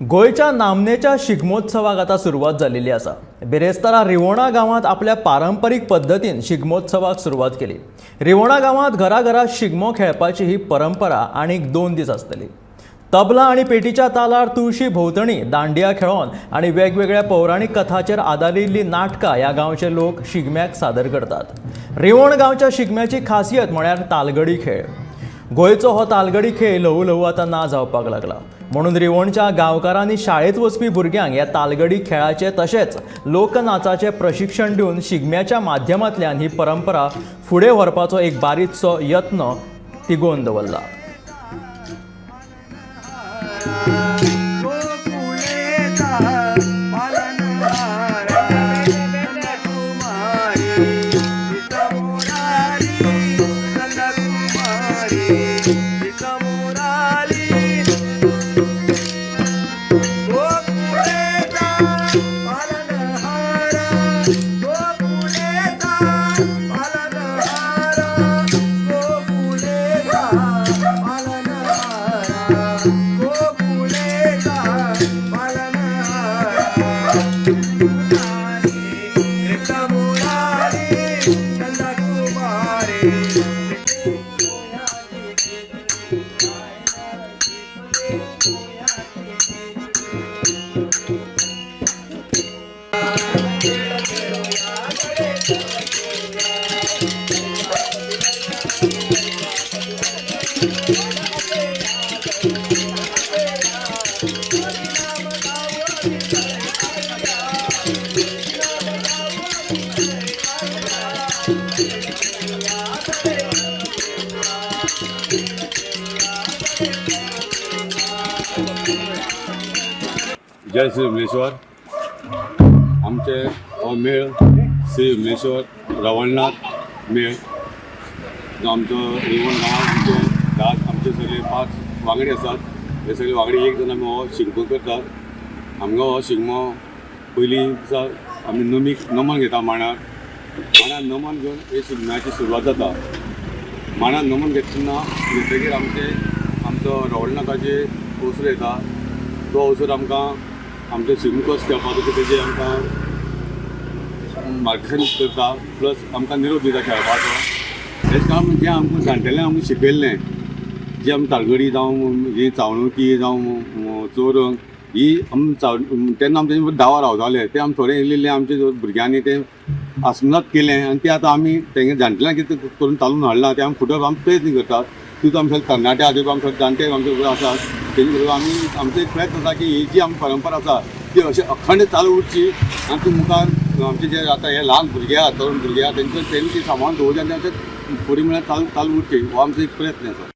गोयच्या नामनेच्या शिगमोत्सवाक आता सुरुवात झालेली आसा। बेरेस्तारा रिवोणा गावात आपल्या पारंपरीक पद्धतीन शिगमोत्सवाक सुरुवात केली। रिवोणा गावात घराघरात शिगमो खेळपाची ही परंपरा आनीक 2 दीस आसतली। तबला आणि पेटीच्या तालार तुळशी भोवतणी दांडिया खेळोन आणि वेगवेगळ्या पौराणिक कथांचेर आदारिल्ली नाटकां ह्या गांवचे लोक शिगम्याक सादर करतात। रिवोण गांवच्या शिगम्याची खासियत म्हळ्यार तालगडी खेळ। गोंयचो हो तालगडी खेळ ल्हवू आता ना जावपाक लागला। म्हणून रिवोणच्या गांवकारांनी शाळेत वचपी भुरग्यांक ह्या तालगडी खेळाचे तशेंच लोकनाचाचे प्रशिक्षण दिवन शिगम्याच्या माध्यमांतल्यान ही परंपरा फुडें व्हरपाचो एक बारीकसो यत्न तिगोवन दवरला। जय श्री विमलेश्वर। आमचे हो मेळ श्री विमलेश्वर रवळनाथ मेळ जो आमचो रिवोण गांवांत आमचे सगळे 5 वांगडी आसात। हे सगळे वांगडी एक जण आमी हो शिगमो करतात। आमचो हो शिगमो पयलीं दिसा आमी नमन घेता मांडार नमन घेवन हे शिगम्याची सुरवात जाता। मांडार नमन घेतकीर आमचो रवळनाथाचे ओसरो येता। तो ओसर आमकां आमचे शिगमो कसो खेळपाचो तेजे आमकां मार्गदर्शन करता, प्लस आमकां निरोप दिता खेळपाचो। हेच काम जें आमकां जाणटेल्यांक आमकां शिकयल्लें, जी आमी तालगडी जावं ही चावणुकी जावं चोरंग ही तेन्ना आमचे दावा रावताले ते आमी थोडे इल्लें आमचे भुरग्यांनी तें आस्मनात केलें आनी तें आतां आमी तेंगे जाणटेल्यांक कितें करून चालून हाडलां तें आमी फुडें आमी प्रयत्न करतात। तितून आमचे तरणाटे आसा आमचे जाणटे आमचे आसात तेजे बरोबर आमी आमचो एक प्रयत्न आसा की ही जी आमची परंपरा आसा ती अशें अखंड चालू उरची आनी ती मुखार आमचे जे आतां हे ल्हान भुरगे आसा तरूण भुरगे आसा तेंची सांबाळून दवरची आनी तें फुडें म्हळ्यार चालू उरची हो आमचो एक प्रयत्न आसा।